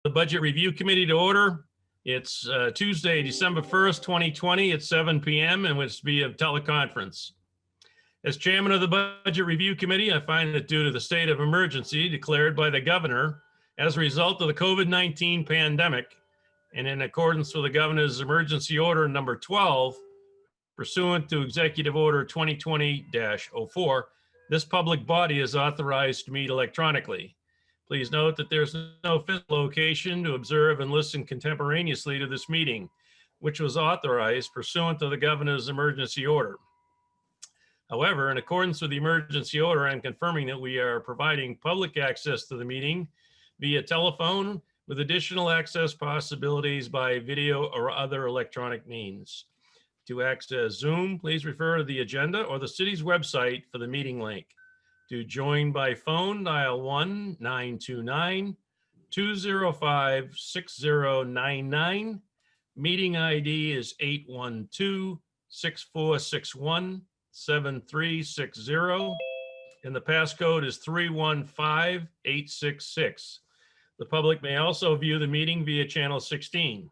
the Budget Review Committee to order. It's Tuesday, December 1st, 2020 at 7 p.m. and it's via teleconference. As chairman of the Budget Review Committee, I find that due to the state of emergency declared by the governor as a result of the COVID-19 pandemic, and in accordance with the governor's emergency order number 12, pursuant to Executive Order 2020-04, this public body is authorized to meet electronically. Please note that there's no physical location to observe and listen contemporaneously to this meeting, which was authorized pursuant to the governor's emergency order. However, in accordance with the emergency order, I'm confirming that we are providing public access to the meeting via telephone with additional access possibilities by video or other electronic means. To access Zoom, please refer to the agenda or the city's website for the meeting link. To join by phone, dial 1-929-205-6099. Meeting ID is 812-6461-7360, and the passcode is 315866. The public may also view the meeting via channel 16.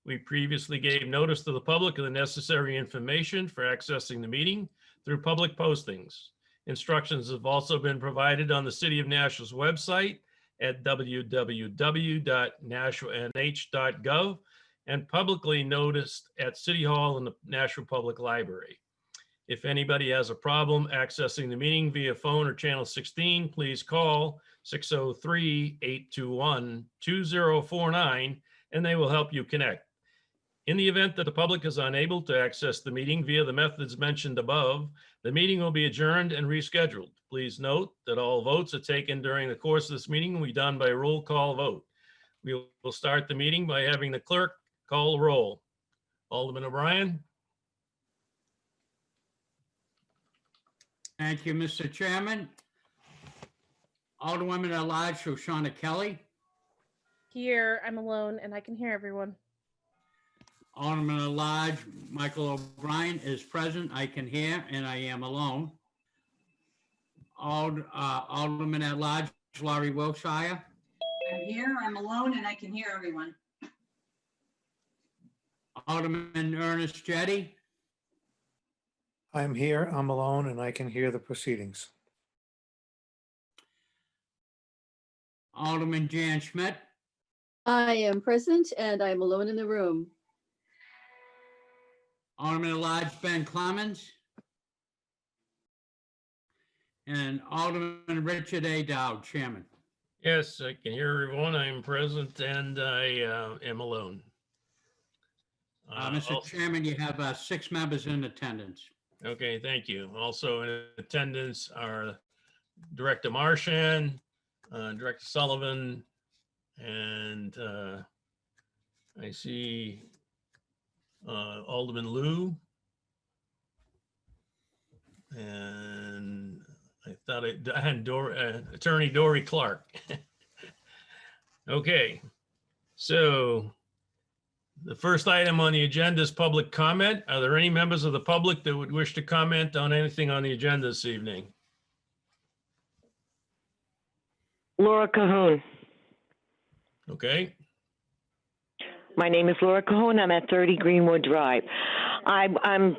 We previously gave notice to the public of the necessary information for accessing the meeting through public postings. Instructions have also been provided on the City of Nashville's website at www.nashville.nh.gov and publicly noticed at City Hall and the Nashville Public Library. If anybody has a problem accessing the meeting via phone or channel 16, please call 603-821-2049 and they will help you connect. In the event that the public is unable to access the meeting via the methods mentioned above, the meeting will be adjourned and rescheduled. Please note that all votes are taken during the course of this meeting will be done by roll call vote. We will start the meeting by having the clerk call the roll. Alderman O'Brien. Thank you, Mr. Chairman. Alderwoman at Large, Shoshana Kelly. Here, I'm alone and I can hear everyone. Alderman at Large, Michael O'Brien is present. I can hear and I am alone. Alderman at Large, Laurie Wilshire. I'm here, I'm alone, and I can hear everyone. Alderman Ernest Jetty. I'm here, I'm alone, and I can hear the proceedings. Alderman Jan Schmidt. I am present and I'm alone in the room. Alderman at Large, Ben Clemens. And Alderman Richard A. Dowd, Chairman. Yes, I can hear everyone. I'm present and I am alone. Mr. Chairman, you have 6 members in attendance. Okay, thank you. Also in attendance are Director Marchand, Director Sullivan, and I see Alderman Liu. And I thought I had Attorney Dory Clark. Okay, so the first item on the agenda is public comment. Are there any members of the public that would wish to comment on anything on the agenda this evening? Laura Cahoon. Okay. My name is Laura Cahoon. I'm at 30 Greenwood Drive. I'm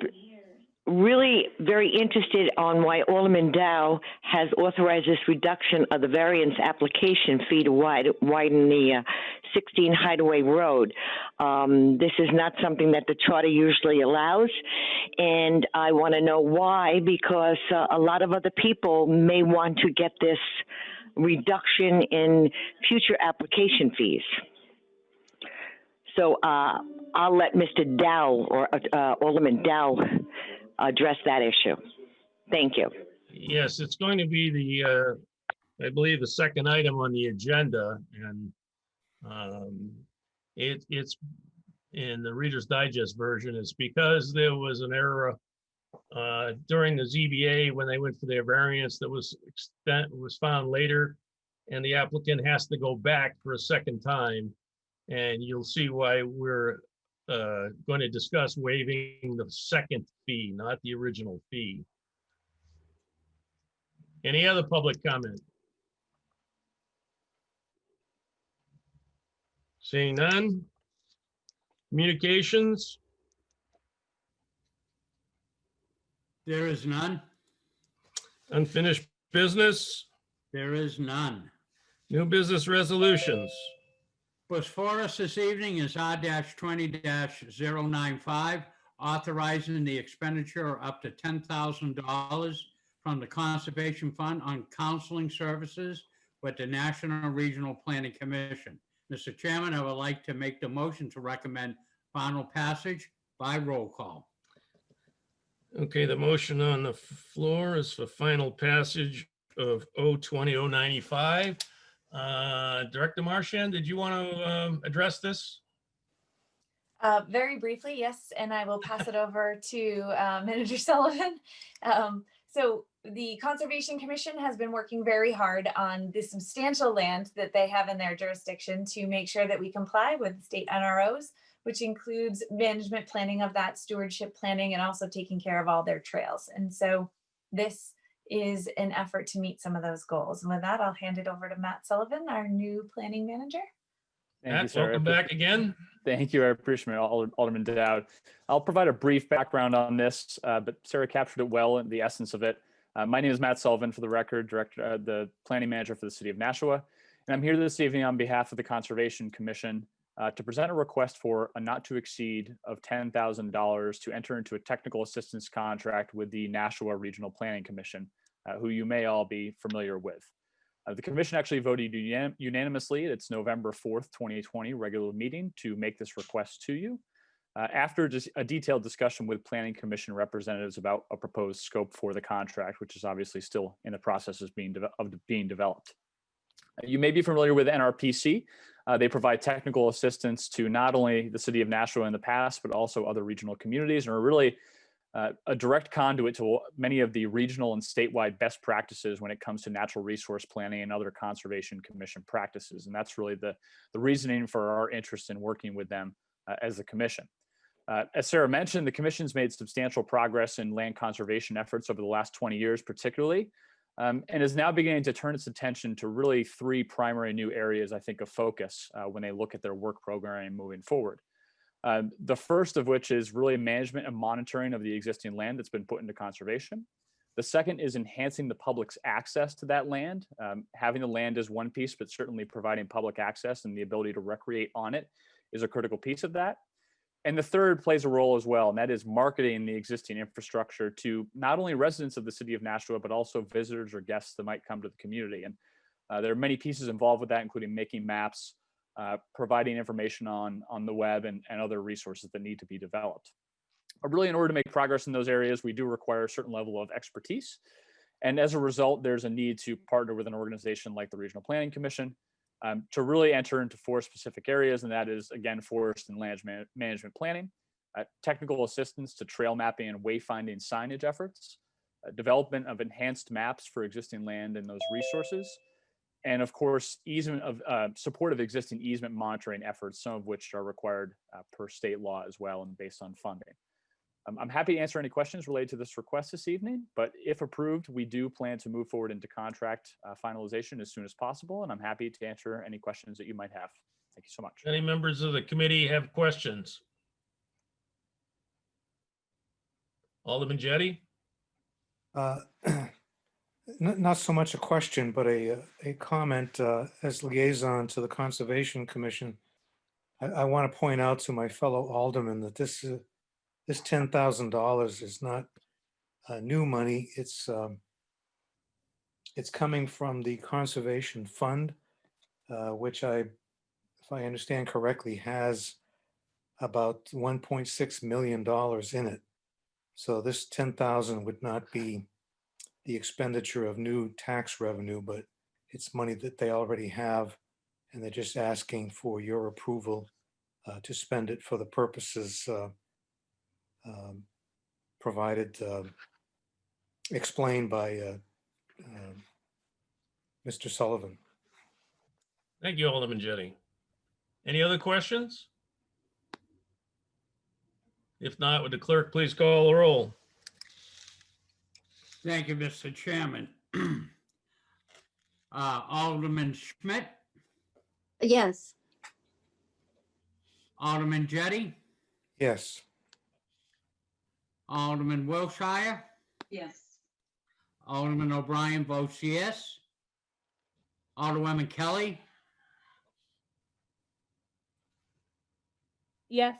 really very interested on why Alderman Dow has authorized this reduction of the variance application fee to widen the 16 Hideaway Road. This is not something that the charter usually allows, and I want to know why, because a lot of other people may want to get this reduction in future application fees. So I'll let Mr. Dow or Alderman Dow address that issue. Thank you. Yes, it's going to be the, I believe, the second item on the agenda, and it's in the Reader's Digest version. It's because there was an error during the ZBA when they went for their variance that was found later, and the applicant has to go back for a second time, and you'll see why we're going to discuss waiving the second fee, not the original fee. Any other public comment? Seeing none. Communications, There is none. unfinished business, There is none. new business resolutions. What's for us this evening is R-20-095, authorizing the expenditure of up to $10,000 from the Conservation Fund on counseling services with the National Regional Planning Commission. Mr. Chairman, I would like to make the motion to recommend final passage by roll call. Okay, the motion on the floor is for final passage of 020-095. Director Marchand, did you want to address this? Very briefly, yes, and I will pass it over to Manager Sullivan. So the Conservation Commission has been working very hard on the substantial land that they have in their jurisdiction to make sure that we comply with state NROs, which includes management planning of that, stewardship planning, and also taking care of all their trails. And so this is an effort to meet some of those goals. And with that, I'll hand it over to Matt Sullivan, our new planning manager. Thank you, Matt, sir. welcome back again. Thank you. I appreciate it, Alderman Dowd. I'll provide a brief background on this, but Sarah captured it well in the essence of it. My name is Matt Sullivan, for the record, the planning manager for the city of Nashua. And I'm here this evening on behalf of the Conservation Commission to present a request for a not to exceed of $10,000 to enter into a technical assistance contract with the Nashua Regional Planning Commission, who you may all be familiar with. The commission actually voted unanimously at its November 4th, 2020 regular meeting to make this request to you. After just a detailed discussion with Planning Commission representatives about a proposed scope for the contract, which is obviously still in the process of being developed. You may be familiar with NRPC. They provide technical assistance to not only the city of Nashua in the past, but also other regional communities, and are really a direct conduit to many of the regional and statewide best practices when it comes to natural resource planning and other Conservation Commission practices. And that's really the reasoning for our interest in working with them as a commission. As Sarah mentioned, the commission's made substantial progress in land conservation efforts over the last 20 years, particularly, and is now beginning to turn its attention to really three primary new areas, I think, of focus when they look at their work program moving forward. The first of which is really management and monitoring of the existing land that's been put into conservation. The second is enhancing the public's access to that land. Having the land is one piece, but certainly providing public access and the ability to recreate on it is a critical piece of that. And the third plays a role as well, and that is marketing the existing infrastructure to not only residents of the city of Nashua, but also visitors or guests that might come to the community. And there are many pieces involved with that, including making maps, providing information on the web and other resources that need to be developed. Really, in order to make progress in those areas, we do require a certain level of expertise. And as a result, there's a need to partner with an organization like the Regional Planning Commission to really enter into four specific areas. And that is, again, forest and land management planning, technical assistance to trail mapping and wayfinding signage efforts, development of enhanced maps for existing land and those resources, and of course, easement of support of existing easement monitoring efforts, some of which are required per state law as well and based on funding. I'm happy to answer any questions related to this request this evening, but if approved, we do plan to move forward into contract finalization as soon as possible, and I'm happy to answer any questions that you might have. Thank you so much. Any members of the committee have questions? Alderman Jettie? Not so much a question, but a comment as liaison to the Conservation Commission. I want to point out to my fellow aldermen that this $10,000 is not new money. It's coming from the Conservation Fund, which if I understand correctly, has about $1.6 million in it. So this 10,000 would not be the expenditure of new tax revenue, but it's money that they already have, and they're just asking for your approval to spend it for the purposes provided, explained by Mr. Sullivan. Thank you, Alderman Jettie. Any other questions? If not, would the clerk please call the roll? Thank you, Mr. Chairman. Alderman Schmidt, Yes. Alderman Jettie, Yes. Alderman Wilshire, Yes. Alderman O'Brien votes yes. Alderwoman Kelly, Yes.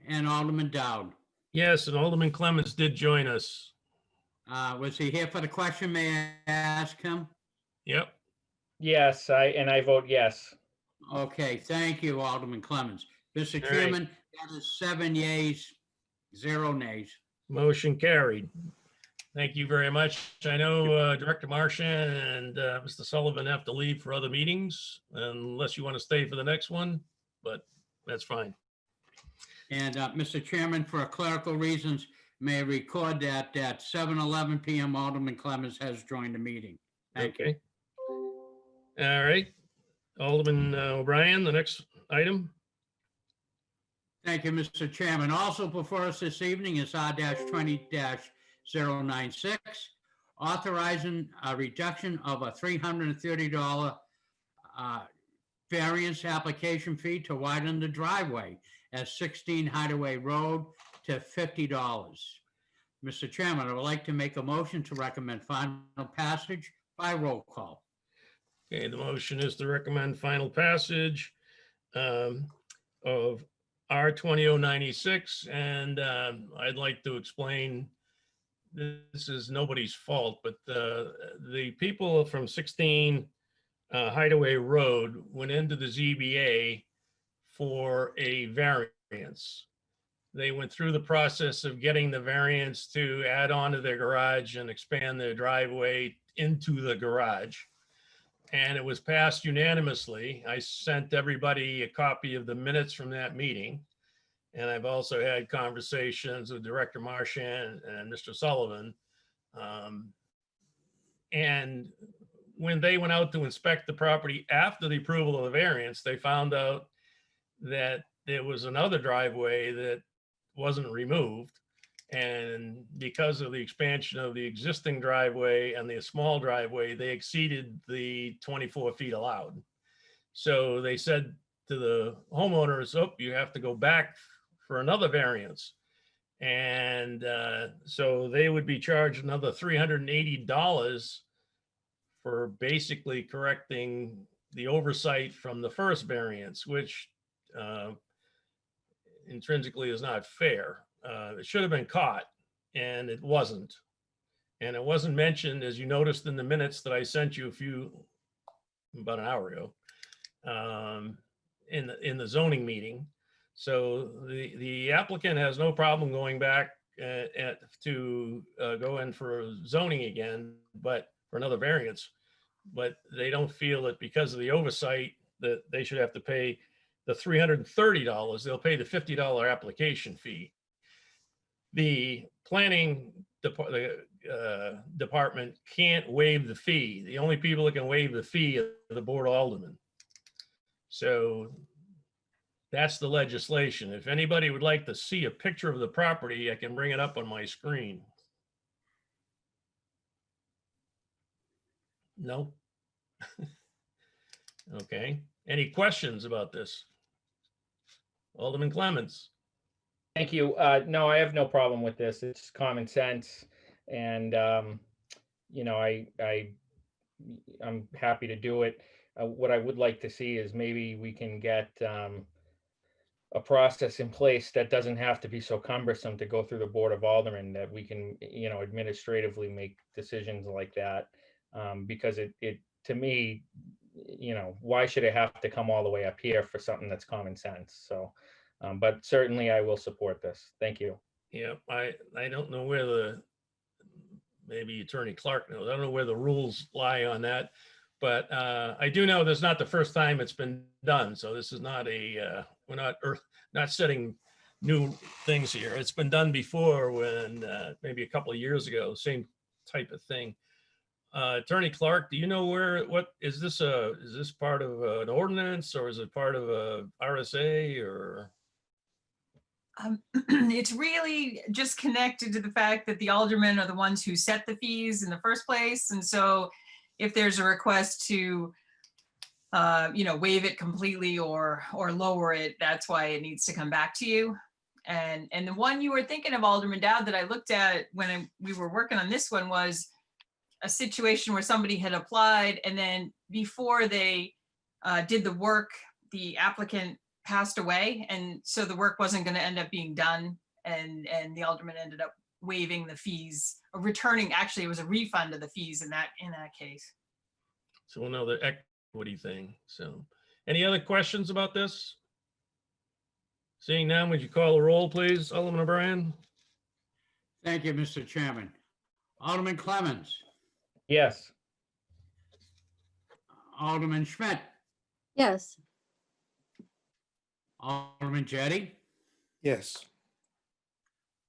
and Alderman Dowd. Yes, and Alderman Clemmons did join us. Was he here for the question? May I ask him? Yep. Yes, I vote yes. Okay, thank you, Alderman Clemmons. Mr. All right. Chairman, that is 7 yeas, 0 nays. Motion carried. Thank you very much. I know Director Marchand and Mr. Sullivan have to leave for other meetings unless you want to stay for the next one, but that's fine. And Mr. Chairman, for clerical reasons, may I record that at 7:11 PM, Alderman Clemmons has joined the meeting. Thank you. Okay. All right. Alderman O'Brien, the next item. Thank you, Mr. Chairman. Also before us this evening is R-20-096, authorizing a reduction of a $330 variance application fee to widen the driveway at 16 Hideaway Road to $50. Mr. Chairman, I would like to make a motion to recommend final passage by roll call. Okay, the motion is to recommend final passage of R-20-096, and I'd like to explain, this is nobody's fault, but the people from 16 Hideaway Road went into the ZBA for a variance. They went through the process of getting the variance to add on to their garage and expand their driveway into the garage. And it was passed unanimously. I sent everybody a copy of the minutes from that meeting. And I've also had conversations with Director Marchand and Mr. Sullivan. And when they went out to inspect the property after the approval of the variance, they found out that there was another driveway that wasn't removed. And because of the expansion of the existing driveway and the small driveway, they exceeded the 24 feet allowed. So they said to the homeowners, oh, you have to go back for another variance. And so they would be charged another $380 for basically correcting the oversight from the first variance, which intrinsically is not fair. It should have been caught, and it wasn't. And it wasn't mentioned, as you noticed in the minutes that I sent you about an hour ago, in the zoning meeting. So the applicant has no problem going back to go in for zoning again, but for another variance. But they don't feel that because of the oversight that they should have to pay the $330. They'll pay the $50 application fee. The planning department can't waive the fee. The only people that can waive the fee are the Board of Aldermen. So that's the legislation. If anybody would like to see a picture of the property, I can bring it up on my screen. No? Okay. Any questions about this? Alderman Clemmons. Thank you. No, I have no problem with this. It's common sense. And, you know, I'm happy to do it. What I would like to see is maybe we can get a process in place that doesn't have to be so cumbersome to go through the Board of Aldermen, that we can, you know, administratively make decisions like that. Because it to me, you know, why should it have to come all the way up here for something that's common sense? So, but certainly I will support this. Thank you. Yeah, I don't know where maybe Attorney Clark knows. I don't know where the rules lie on that, but I do know this is not the first time it's been done. So this is not we're not setting new things here. It's been done before when maybe a couple of years ago, same type of thing. Attorney Clark, do you know what is this part of an ordinance, or is it part of a RSA, or? It's really just connected to the fact that the aldermen are the ones who set the fees in the first place. And so if there's a request to waive it completely or lower it, that's why it needs to come back to you. And the one you were thinking of, Alderman Dowd, that I looked at when we were working on this one was a situation where somebody had applied and then before they did the work, the applicant passed away. And so the work wasn't going to end up being done. And the alderman ended up waiving the fees, or returning, actually it was a refund of the fees in that case. So we'll know the equity thing. So any other questions about this? Seeing none, would you call the roll, please, Alderman O'Brien? Thank you, Mr. Chairman. Alderman Clemmons, Yes. Alderman Schmidt, Yes. Alderman Jettie, Yes.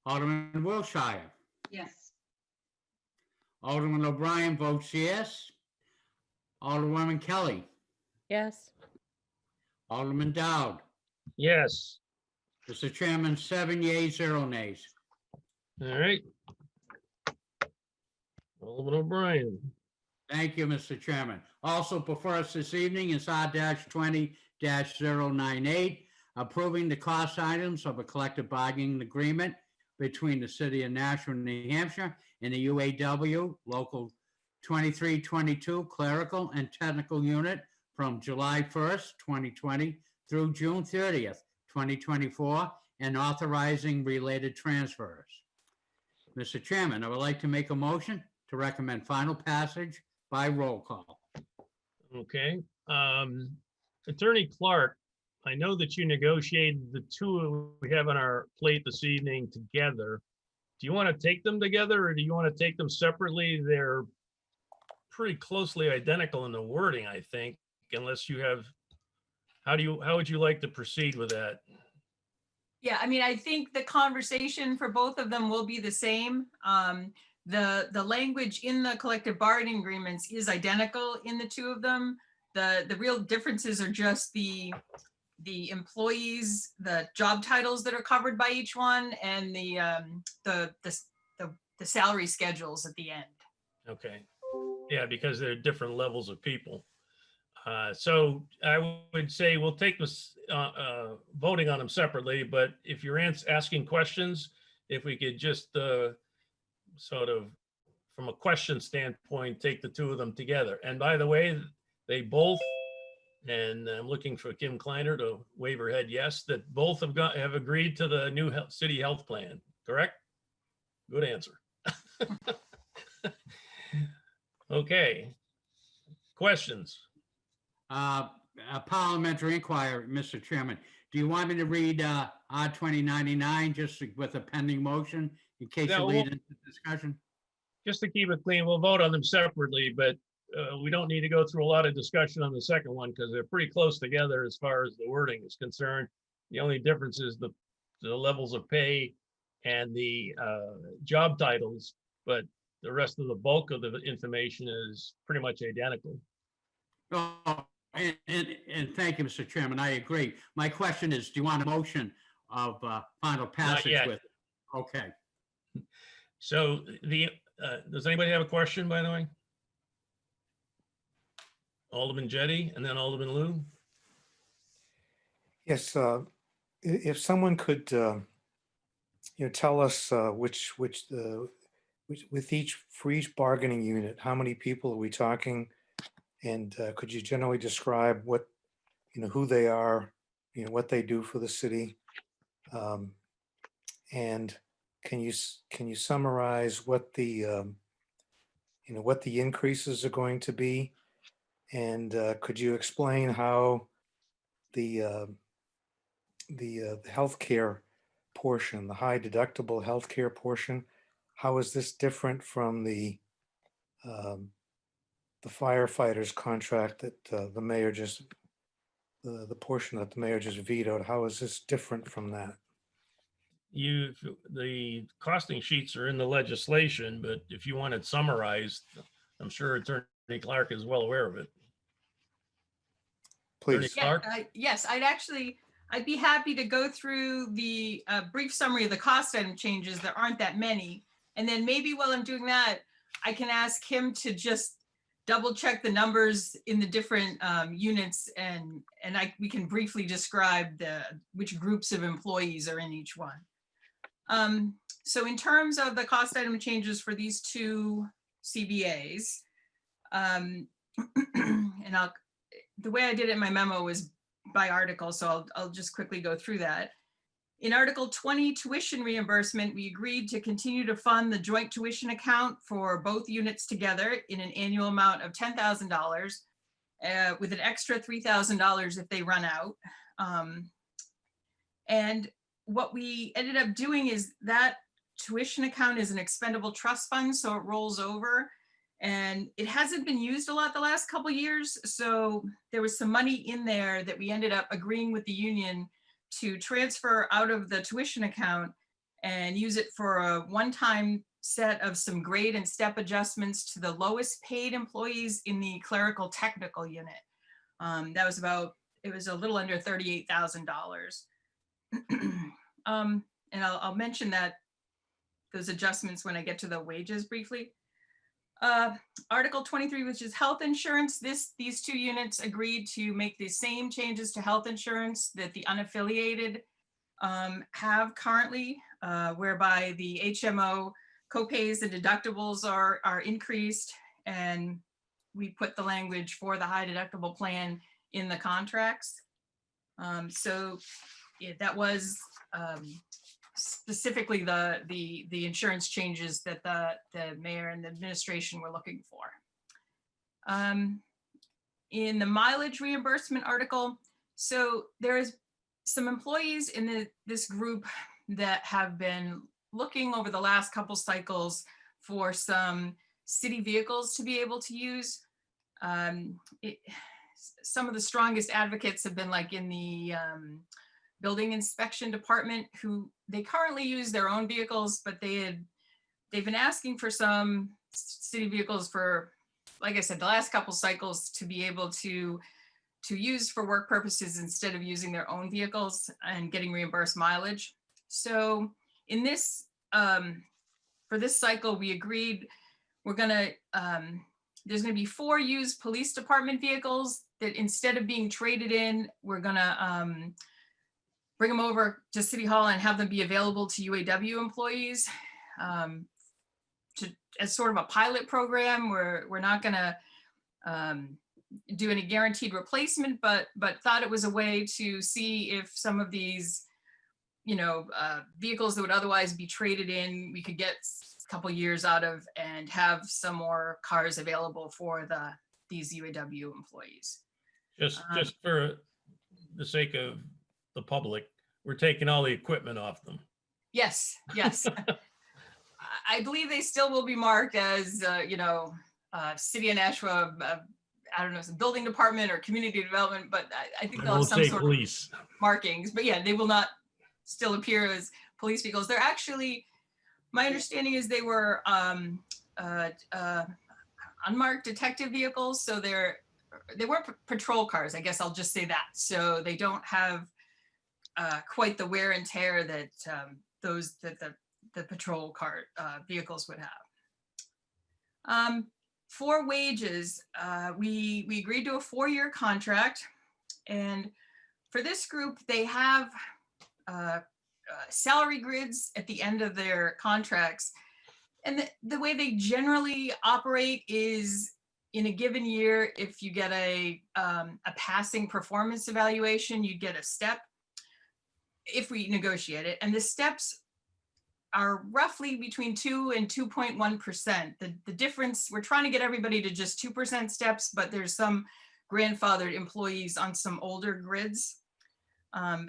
Alderman Wilshire, Yes. Alderman O'Brien votes yes. Alderwoman Kelly, Yes. Alderman Dowd. Yes. Mr. Chairman, 7 yeas, 0 nays. All right. Alderman O'Brien. Thank you, Mr. Chairman. Also before us this evening is R-20-098, approving the cost items of a collective bargaining agreement between the City of Nashua, New Hampshire, and the UAW Local 2322 Clerical and Technical Unit from July 1st, 2020 through June 30th, 2024, and authorizing related transfers. Mr. Chairman, I would like to make a motion to recommend final passage by roll call. Okay. Attorney Clark, I know that you negotiated the two we have on our plate this evening together. Do you want to take them together or do you want to take them separately? They're pretty closely identical in the wording, I think, unless you have, how would you like to proceed with that? Yeah, I mean, I think the conversation for both of them will be the same. The language in the collective bargaining agreements is identical in the two of them. The real differences are just the employees, the job titles that are covered by each one, and the salary schedules at the end. Okay. Yeah, because they're different levels of people. So I would say we'll take this voting on them separately, but if you're asking questions, if we could just sort of, from a question standpoint, take the two of them together. And by the way, they both, and I'm looking for Kim Kleiner to wave her head yes, that both have agreed to the new city health plan, correct? Good answer. Okay. Questions? A parliamentary inquiry, Mr. Chairman. Do you want me to read R-2099 just with a pending motion in case you No, lead into discussion? Just to keep it clean, we'll vote on them separately, but we don't need to go through a lot of discussion on the second one because they're pretty close together as far as the wording is concerned. The only difference is the levels of pay and the job titles, but the rest of the bulk of the information is pretty much identical. Oh, and thank you, Mr. Chairman. I agree. My question is, do you want a motion of final passage yet. with? Okay. So does anybody have a question, by the way? Alderman Jettie and then Alderman Lou. Yes, if someone could, tell us for each bargaining unit, how many people are we talking? And could you generally describe what, who they are, what they do for the city? And can you summarize what the, what the increases are going to be? And could you explain how the healthcare portion, the high deductible healthcare portion, how is this different from the firefighters contract that the mayor the portion that the mayor just vetoed? How is this different from that? The costing sheets are in the legislation, but if you want it summarized, I'm sure Attorney Clark is well aware of it. Please. Clark? Yes, I'd be happy to go through the brief summary of the cost item changes. There aren't that many. And then maybe while I'm doing that, I can ask him to just double check the numbers in the different units, and we can briefly describe which groups of employees are in each one. So in terms of the cost item changes for these two CBAs, and the way I did it in my memo was by article, so I'll just quickly go through that. In Article 20, tuition reimbursement, we agreed to continue to fund the joint tuition account for both units together in an annual amount of $10,000 with an extra $3,000 if they run out. And what we ended up doing is that tuition account is an expendable trust fund, so it rolls over. And it hasn't been used a lot the last couple of years. So there was some money in there that we ended up agreeing with the union to transfer out of the tuition account and use it for a one-time set of some grade and step adjustments to the lowest paid employees in the clerical technical unit. That was it was a little under $38,000. And I'll mention those adjustments when I get to the wages briefly. Article 23, which is health insurance. These two units agreed to make the same changes to health insurance that the unaffiliated have currently, whereby the HMO copays and deductibles are increased, and we put the language for the high deductible plan in the contracts. So that was specifically the insurance changes that the mayor and the administration were looking for. In the mileage reimbursement article, so there's some employees in this group that have been looking over the last couple cycles for some city vehicles to be able to use. Some of the strongest advocates have been like in the building inspection department, who they currently use their own vehicles, but they've been asking for some city vehicles for, like I said, the last couple cycles to be able to use for work purposes instead of using their own vehicles and getting reimbursed mileage. So in this, for this cycle, we agreed there's gonna be 4 used police department vehicles that instead of being traded in, we're gonna bring them over to City Hall and have them be available to UAW employees as sort of a pilot program where we're not gonna do any guaranteed replacement, but thought it was a way to see if some of these, vehicles that would otherwise be traded in, we could get a couple years out of and have some more cars available for these UAW employees. Just for the sake of the public, we're taking all the equipment off them. Yes. I believe they still will be marked as, City of Nashua, I don't know, some building department or community development, but I think they'll have some sort police of markings. But yeah, they will not still appear as police vehicles. They're actually, my understanding is they were unmarked detective vehicles. So they weren't patrol cars, I guess I'll just say that. So they don't have quite the wear and tear that the patrol car vehicles would have. For wages, we agreed to a 4-year contract, and for this group, they have salary grids at the end of their contracts, and the way they generally operate is in a given year, if you get a passing performance evaluation, you get a step if we negotiate it, and the steps are roughly between 2 and 2.1%. The difference, we're trying to get everybody to just 2% steps, but there's some grandfathered employees on some older grids.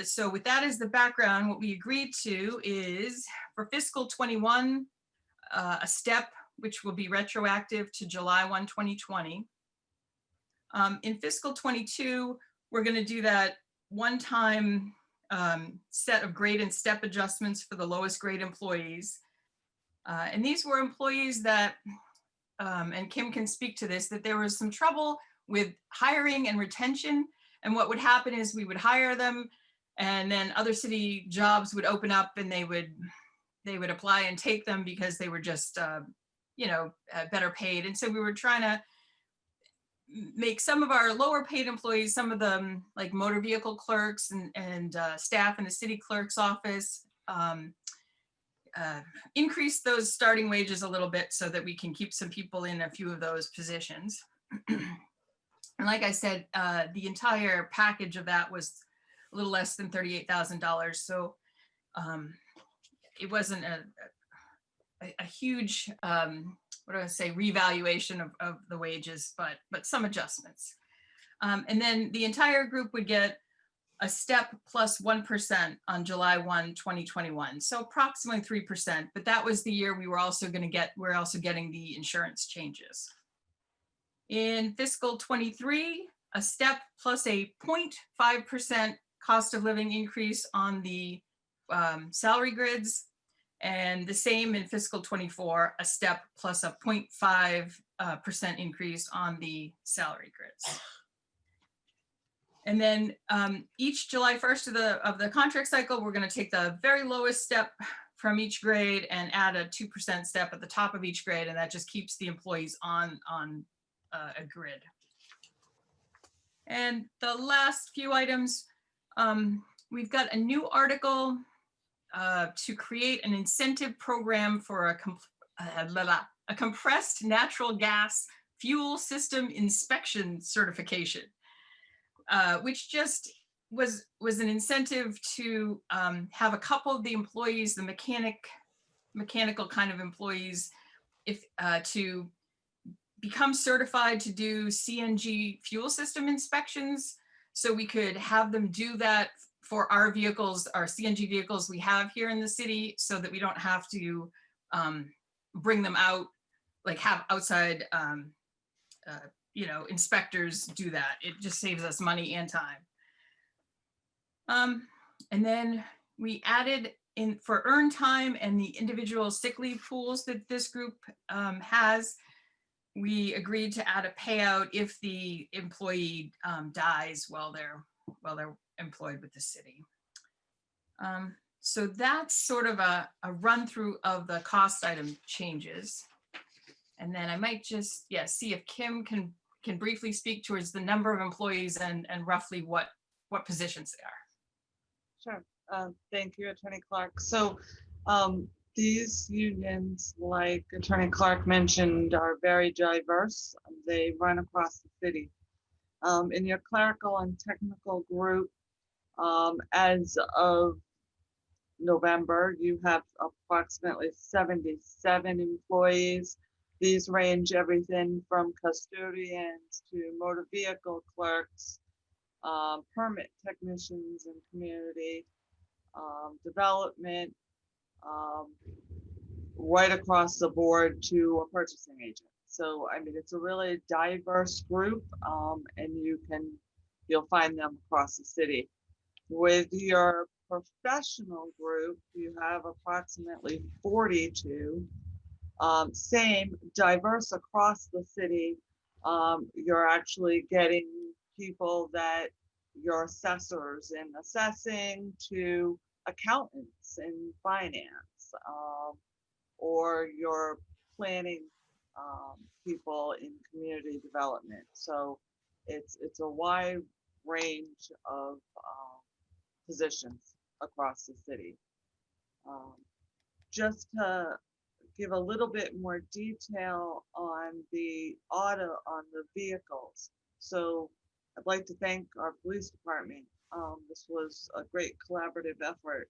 So with that as the background, what we agreed to is for fiscal 21, a step which will be retroactive to July 1, 2020. In fiscal 22, we're going to do that one-time set of grade and step adjustments for the lowest grade employees. And these were employees that, and Kim can speak to this, that there was some trouble with hiring and retention. And what would happen is we would hire them, and then other city jobs would open up and they would apply and take them because they were just, better paid. And so we were trying to make some of our lower paid employees, some of them like motor vehicle clerks and staff in the city clerk's office, increase those starting wages a little bit so that we can keep some people in a few of those positions. And like I said, the entire package of that was a little less than $38,000. So it wasn't a huge, what do I say, revaluation of the wages, but some adjustments. And then the entire group would get a step plus 1% on July 1, 2021. So approximately 3%, but that was the year we're also getting the insurance changes. In fiscal 23, a step plus a 0.5% cost of living increase on the salary grids, and the same in fiscal 24, a step plus a 0.5% increase on the salary grids. And then each July 1st of the contract cycle, we're going to take the very lowest step from each grade and add a 2% step at the top of each grade, and that just keeps the employees on a grid. And the last few items, we've got a new article to create an incentive program for a compressed natural gas fuel system inspection certification, which just was an incentive to have a couple of the employees, the mechanical kind of employees, to become certified to do CNG fuel system inspections. So we could have them do that for our vehicles, our CNG vehicles we have here in the city, so that we don't have to bring them out, like have outside inspectors do that. It just saves us money and time. And then we added in for earn time and the individual sick leave pools that this group has. We agreed to add a payout if the employee dies while they're employed with the city. So that's sort of a run through of the cost item changes. And then I might just, see if Kim can briefly speak towards the number of employees and roughly what positions they are. Sure. Thank you, Attorney Clark. So these unions, like Attorney Clark mentioned, are very diverse. They run across the city. In your clerical and technical group, as of November, you have approximately 77 employees. These range everything from custodians to motor vehicle clerks, permit technicians and community development, right across the board to a purchasing agent. So, I mean, it's a really diverse group, and you'll find them across the city. With your professional group, you have approximately 42. Same, diverse across the city. You're actually getting people that your assessors in assessing to accountants in finance, or your planning people in community development. So it's a wide range of positions across the city. Just to give a little bit more detail on the vehicles. So I'd like to thank our police department. This was a great collaborative effort.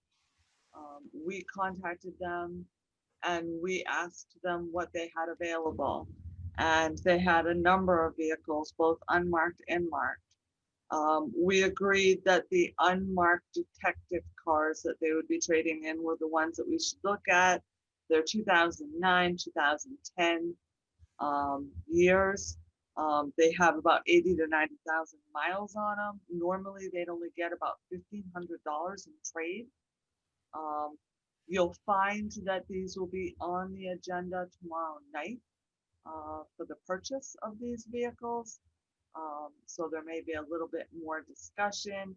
We contacted them and we asked them what they had available. And they had a number of vehicles, both unmarked and marked. We agreed that the unmarked detective cars that they would be trading in were the ones that we should look at. They're 2009, 2010 years. They have about 80 to 90,000 miles on them. Normally, they'd only get about $1,500 in trade. You'll find that these will be on the agenda tomorrow night for the purchase of these vehicles. So there may be a little bit more discussion,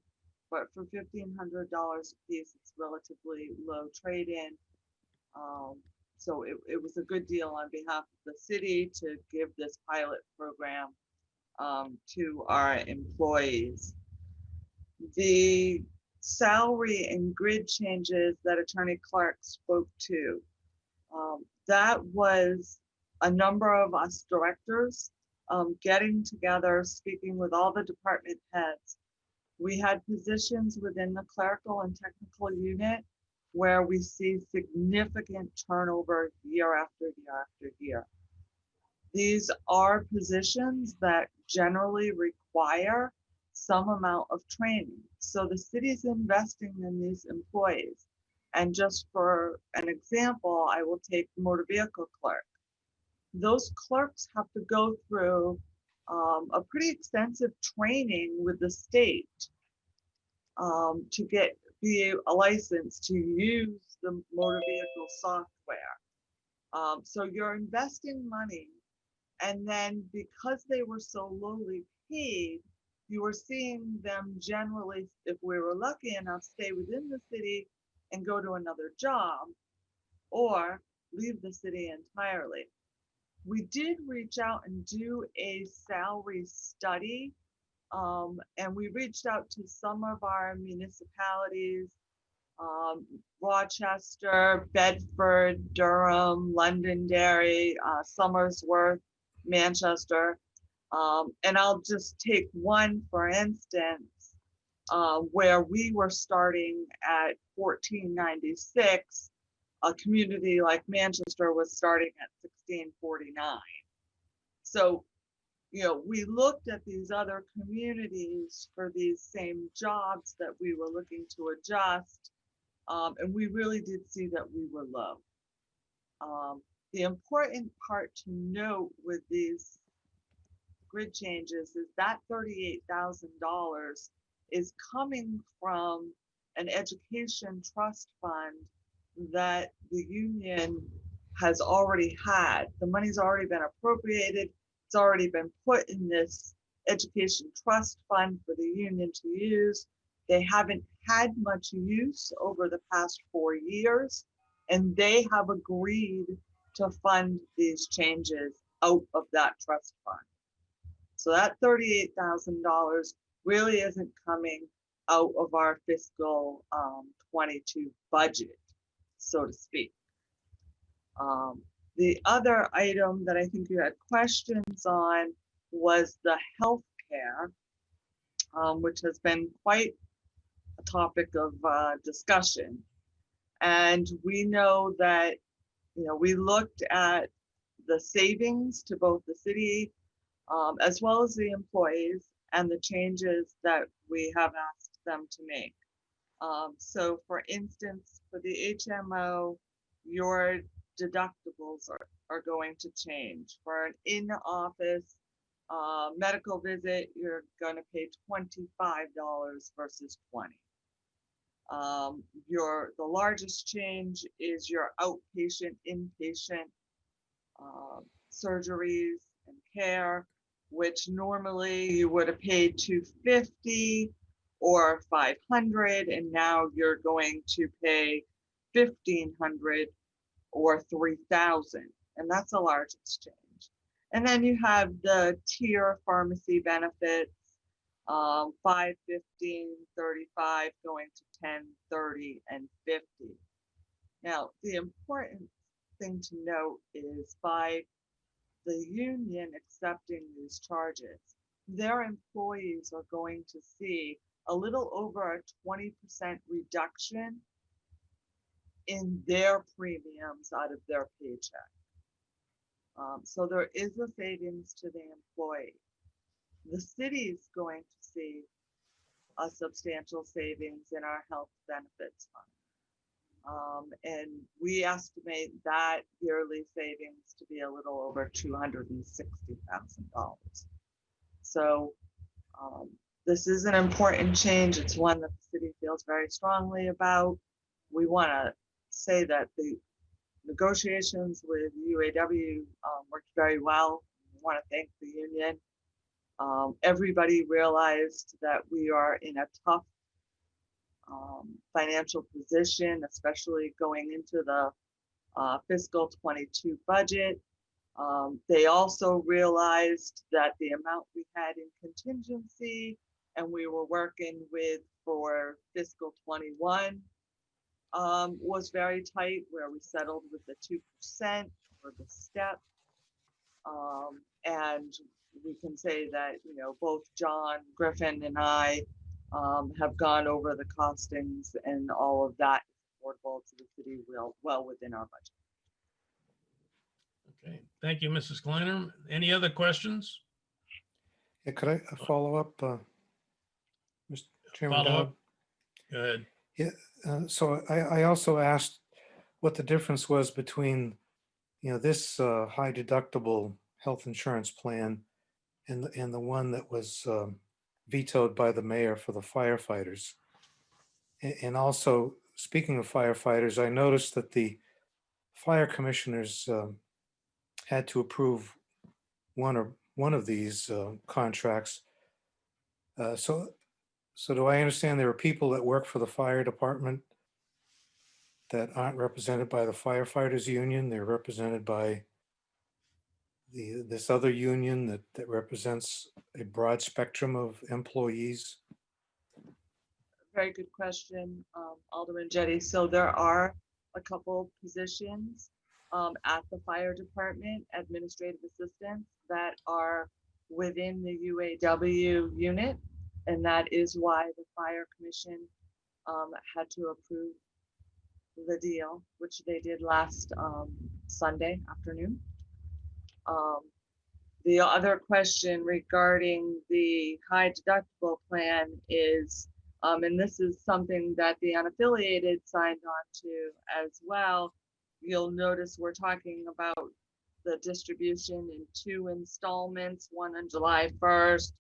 but for $1,500 a piece, it's relatively low trade-in. So it was a good deal on behalf of the city to give this pilot program to our employees. The salary and grid changes that Attorney Clark spoke to, that was a number of us directors getting together, speaking with all the department heads. We had positions within the clerical and technical unit where we see significant turnover year after year after year. These are positions that generally require some amount of training. So the city's investing in these employees. And just for an example, I will take motor vehicle clerk. Those clerks have to go through a pretty extensive training with the state to be a license to use the motor vehicle software. So you're investing money, and then because they were so lowly paid, you were seeing them generally, if we were lucky enough, stay within the city and go to another job or leave the city entirely. We did reach out and do a salary study, and we reached out to some of our municipalities, Rochester, Bedford, Durham, Londonderry, Somersworth, Manchester. And I'll just take one, for instance, where we were starting at $14.96. A community like Manchester was starting at $16.49. So, you know, we looked at these other communities for these same jobs that we were looking to adjust, and we really did see that we were low. The important part to note with these grid changes is that $38,000 is coming from an education trust fund that the union has already had. The money's already been appropriated. It's already been put in this education trust fund for the union to use. They haven't had much use over the past 4 years, and they have agreed to fund these changes out of that trust fund. So that $38,000 really isn't coming out of our fiscal 22 budget, so to speak. The other item that I think you had questions on was the health care, which has been quite a topic of discussion. And we know that, you know, we looked at the savings to both the city as well as the employees and the changes that we have asked them to make. So for instance, for the HMO, your deductibles are going to change. For an in-office medical visit, you're going to pay $25 versus $20. The largest change is your outpatient, inpatient surgeries and care, which normally you would have paid $250 or $500, and now you're going to pay $1,500 or $3,000, and that's the largest change. And then you have the tier pharmacy benefits, 5, 15, 35, going to 10, 30, and 50. Now, the important thing to note is by the union accepting these charges, their employees are going to see a little over a 20% reduction in their premiums out of their paycheck. So there is a savings to the employee. The city's going to see a substantial savings in our health benefits fund. And we estimate that yearly savings to be a little over $260,000. So this is an important change. It's one that the city feels very strongly about. We want to say that the negotiations with UAW worked very well. We want to thank the union. Everybody realized that we are in a tough financial position, especially going into the fiscal 22 budget. They also realized that the amount we had in contingency and we were working with for fiscal 21 was very tight, where we settled with the 2% for the step. And we can say that, you know, both John Griffin and I have gone over the costings, and all of that is affordable to the city well within our budget. Okay, thank you, Mrs. Kleiner. Any other questions? Yeah, could I follow up, Mr. Chairman? Follow Dowd? up? Go ahead. Yeah, so I also asked what the difference was between, you know, this high deductible health insurance plan and the one that was vetoed by the mayor for the firefighters. And also, speaking of firefighters, I noticed that the fire commissioners had to approve one of these contracts. So do I understand there are people that work for the fire department that aren't represented by the firefighters union? They're represented by this other union that represents a broad spectrum of employees? Very good question, Alderman Jettie. So there are a couple positions at the fire department, administrative assistants, that are within the UAW unit. And that is why the fire commission had to approve the deal, which they did last Sunday afternoon. The other question regarding the high deductible plan is, and this is something that the unaffiliated signed on to as well. You'll notice we're talking about the distribution in 2 installments, one on July 1st,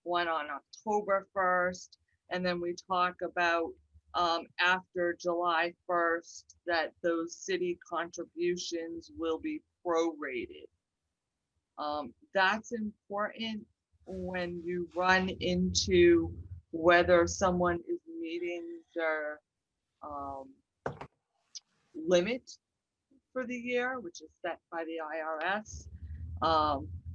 one on October 1st, and then we talk about after July 1st that those city contributions will be prorated. That's important when you run into whether someone is meeting their limit for the year, which is set by the IRS.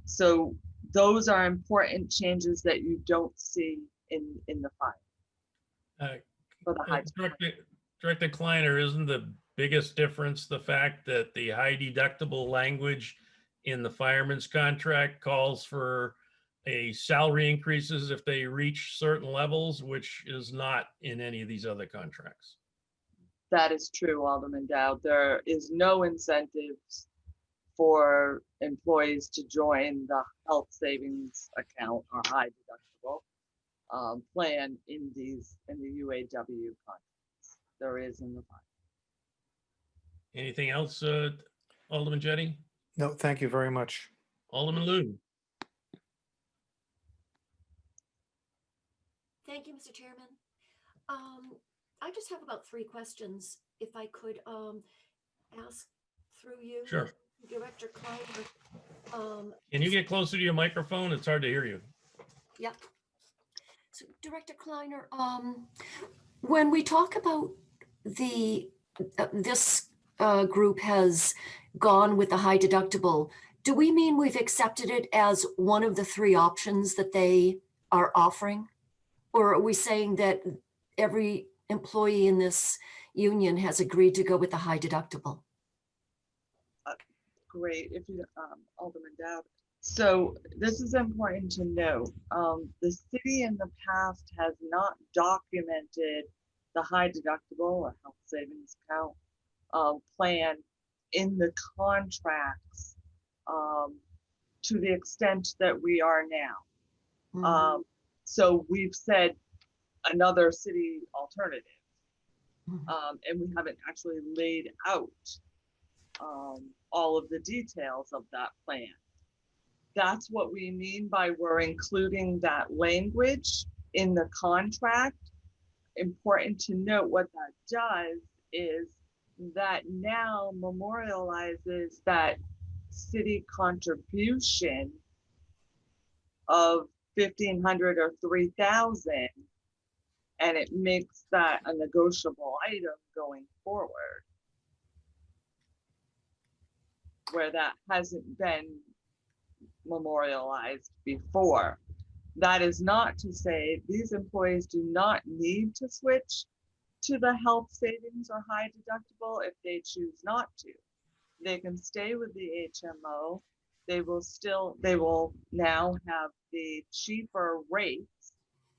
So those are important changes that you don't see in the file. For the high Director Kleiner, isn't the biggest difference the fact that the high deductible language in the fireman's contract calls for a salary increases if they reach certain levels, which is not in any of these other contracts? That is true, Alderman Dowd. There is no incentives for employees to join the health savings account or high deductible plan in the UAW contracts. There is in the file. Anything else, Alderman Jettie? No, thank you very much. Alderman Loon? Thank you, Mr. Chairman. I just have about 3 questions, if I could ask through you. Sure. Director Kleiner. Can you get closer to your microphone? It's hard to hear you. Yeah. So Director Kleiner, when we talk about this group has gone with the high deductible, do we mean we've accepted it as one of the 3 options that they are offering? Or are we saying that every employee in this union has agreed to go with the high deductible? Great, if you, Alderman Dowd. So this is important to know. The city in the past has not documented the high deductible or health savings account plan in the contracts to the extent that we are now. So we've said another city alternative, and we haven't actually laid out all of the details of that plan. That's what we mean by we're including that language in the contract. Important to note, what that does is that now memorializes that city contribution of 1,500 or 3,000, and it makes that a negotiable item going forward. where that hasn't been memorialized before. That is not to say these employees do not need to switch to the health savings or high deductible if they choose not to. They can stay with the HMO. They will now have the cheaper rates,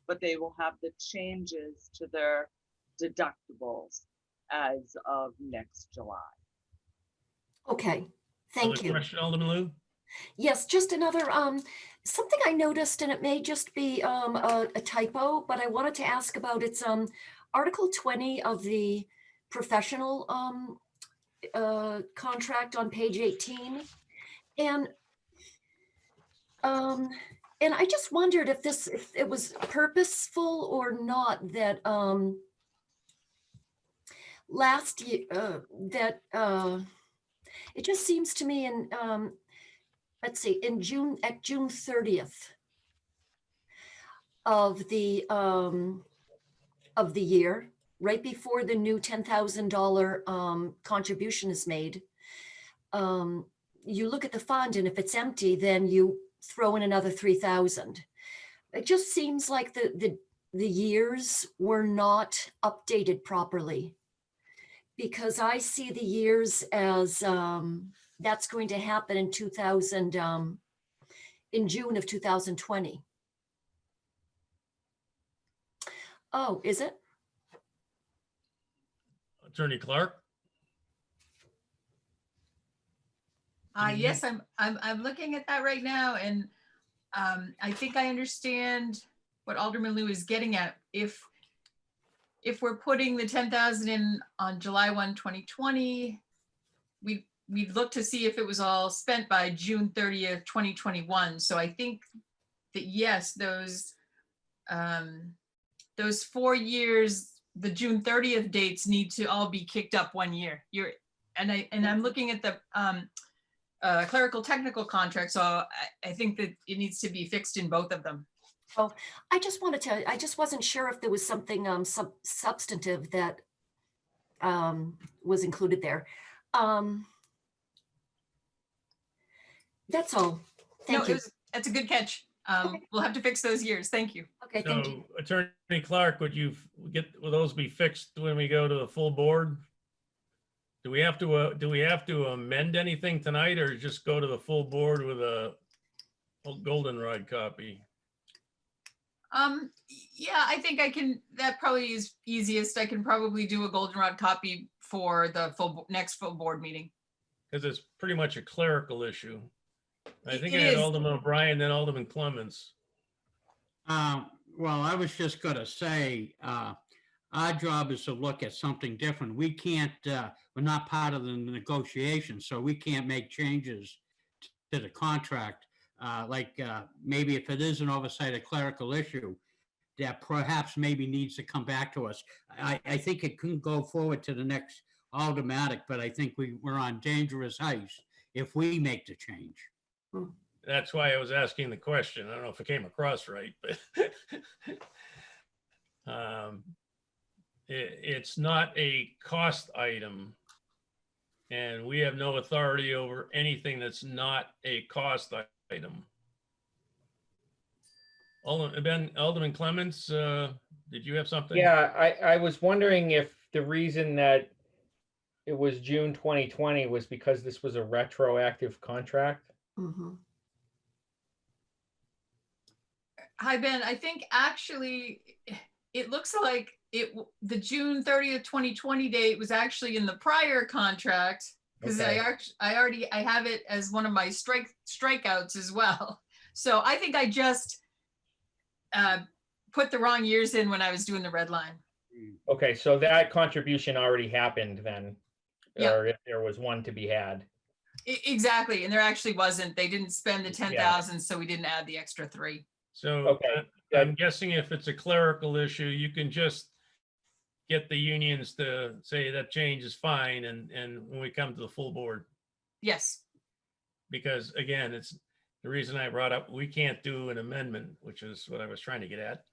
but they will have the changes to their deductibles as of next July. Okay, thank Other you. question, Alderman Lou? Yes, just another, something I noticed, and it may just be a typo, but I wanted to ask about it's Article 20 of the professional contract on page 18. And I just wondered if it was purposeful or not that last year that it just seems to me in let's see, in June, at June 30th of the year, right before the new $10,000 contribution is made, you look at the fund, and if it's empty, then you throw in another 3,000. It just seems like the years were not updated properly, because I see the years as that's going to happen in in June of 2020. Oh, is it? Attorney Clark? Yes, I'm looking at that right now, and I think I understand what Alderman Lou is getting at. If we're putting the 10,000 in on July 1, 2020, we'd look to see if it was all spent by June 30th, 2021. So I think that yes, those 4 years, the June 30th dates need to all be kicked up 1 year. I'm looking at the clerical technical contract, so I think that it needs to be fixed in both of them. Oh, I just want to tell you, I just wasn't sure if there was something substantive that was included there. That's all. Thank you. That's a good catch. We'll have to fix those years. Thank you. Okay, thank you. Attorney Clark, will those be fixed when we go to the full board? Do we have to amend anything tonight, or just go to the full board with a goldenrod copy? Yeah, I think I can, that probably is easiest. I can probably do a goldenrod copy for the next full board meeting. Because it's pretty much a clerical issue. I think It I had is. Alderman O'Brien, then Alderman Clements. Well, I was just gonna say, our job is to look at something different. We can't, we're not part of the negotiation, so we can't make changes to the contract. Maybe if it is an oversight, a clerical issue, that perhaps maybe needs to come back to us. I think it can go forward to the next automatic, but I think we're on dangerous ice if we make the change. That's why I was asking the question. I don't know if it came across right, but it's not a cost item, and we have no authority over anything that's not a cost item. Alderman Clements, did you have something? Yeah, I was wondering if the reason that it was June 2020 was because this was a retroactive contract. Mhm. Hi, Ben. I think actually it looks like the June 30th, 2020 date was actually in the prior contract, because Okay. I have it as one of my strikeouts as well. So I think I just put the wrong years in when I was doing the red line. Okay, so that contribution already happened then, Yeah. or if there was one to be had. Exactly, and there actually wasn't. They didn't spend the 10,000, so we didn't add the extra 3. So Okay. I'm guessing if it's a clerical issue, you can just get the unions to say that change is fine, and when we come to the full board. Yes. Because again, it's the reason I brought up, we can't do an amendment, which is what I was trying to get at,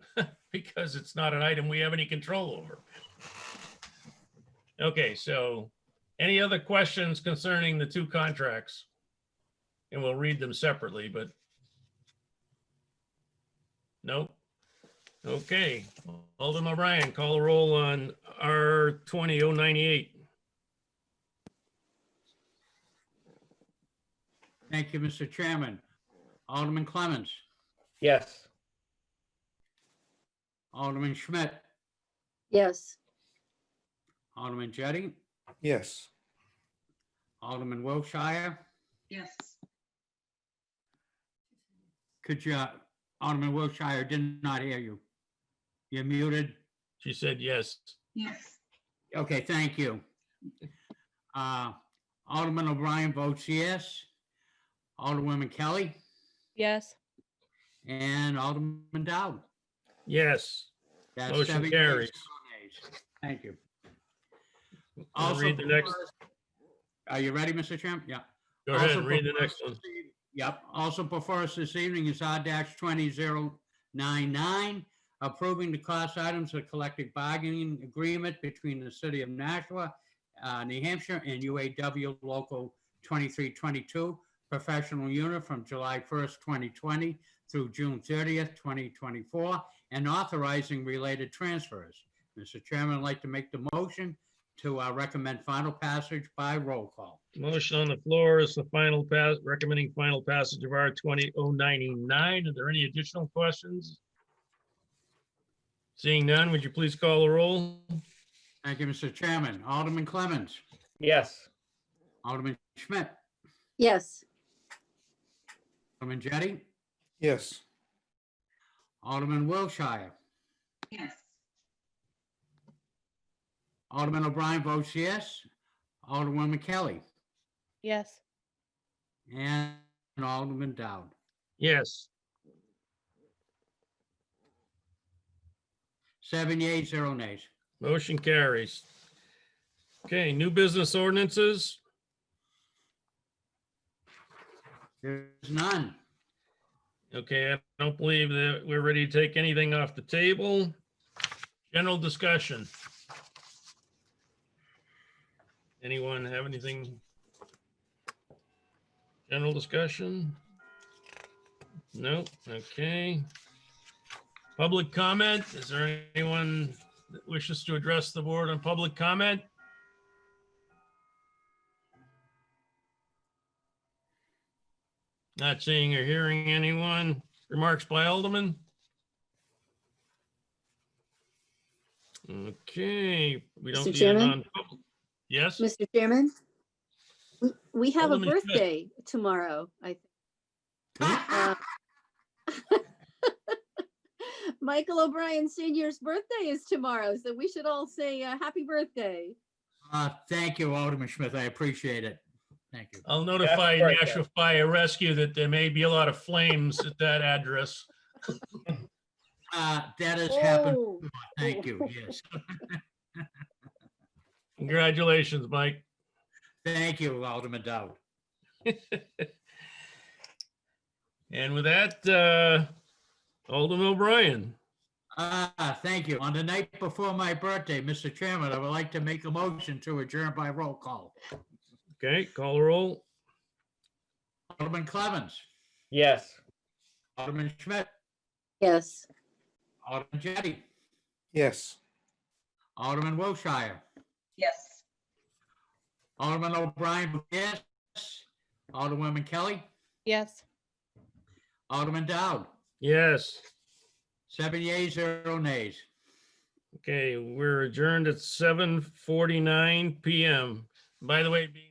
because it's not an item we have any control over. Okay, so Any other questions concerning the two contracts? And we'll read them separately, but nope. Okay, Alderman O'Brien, call a roll on R 20-098. Thank you, Mr. Chairman. Alderman Clemmons, Yes. Alderman Schmidt, Yes. Alderman Jettie, Yes. Alderman Wiltshire. Yes. Could you, Alderman Wiltshire, did not hear you. You're muted. She said yes. Yes. Okay, thank you. Alderman O'Brien votes yes. Alderwoman Kelly Yes. and Alderman Dowd. Yes. That's Motion 7 yeas, carries. 0 nays. Thank you. I'll Also read the next. before us- Are you ready, Mr. Chairman? Yeah. Go ahead Also and read the before next us one. this evening- Yep. Also before us this evening is R-20-099, approving the cost items of collective bargaining agreement between the city of Nashua, New Hampshire, and UAW Local 2322 professional unit from July 1st, 2020 through June 30th, 2024, and authorizing related transfers. Mr. Chairman, I'd like to make the motion to recommend final passage by roll call. Motion on the floor is the final pass, recommending final passage of R 20-099. Are there any additional questions? Seeing none, would you please call the roll? Thank you, Mr. Chairman. Alderman Clemmons, Yes. Alderman Schmidt, Yes. Alderman Jettie, Yes. Alderman Wiltshire, Yes. Alderman O'Brien votes yes. Alderwoman Kelly Yes. and Alderman Dowd. Yes. 7 yeas, 0 nays. Motion carries. Okay, new business ordinances. There's none. Okay, I don't believe that we're ready to take anything off the table. General discussion. Anyone have anything? General discussion? No, okay. Public comment, is there anyone that wishes to address the board on public comment? Not seeing or hearing anyone. Remarks by Alderman? Okay, we don't Mr. need a Chairman? non-public. Yes? Mr. Chairman? We have a Alderman Schmidt. birthday tomorrow, I think. Michael O'Brien Senior's birthday is tomorrow, so we should all say happy birthday. Thank you, Alderman Schmidt. I appreciate it. Thank you. I'll notify Happy birthday. Nashua Fire Rescue that there may be a lot of flames at that address. That has happened. Oh, Thank you. Yes. Congratulations, Mike. Thank you, Alderman Dowd. And with that, Alderman O'Brien. Thank you. On the night before my birthday, Mr. Chairman, I would like to make a motion to adjourn by roll call. Okay, call the roll. Alderman Clemmons, Yes. Alderman Schmidt, yes. Alderman Jettie, Yes. Alderman Wiltshire, Yes. Alderman O'Brien, yes. Alderwoman Kelly, Yes. Alderman Dowd, Yes. 7 yeas, 0 nays. Okay, we're adjourned at 7:49 PM. By the way, being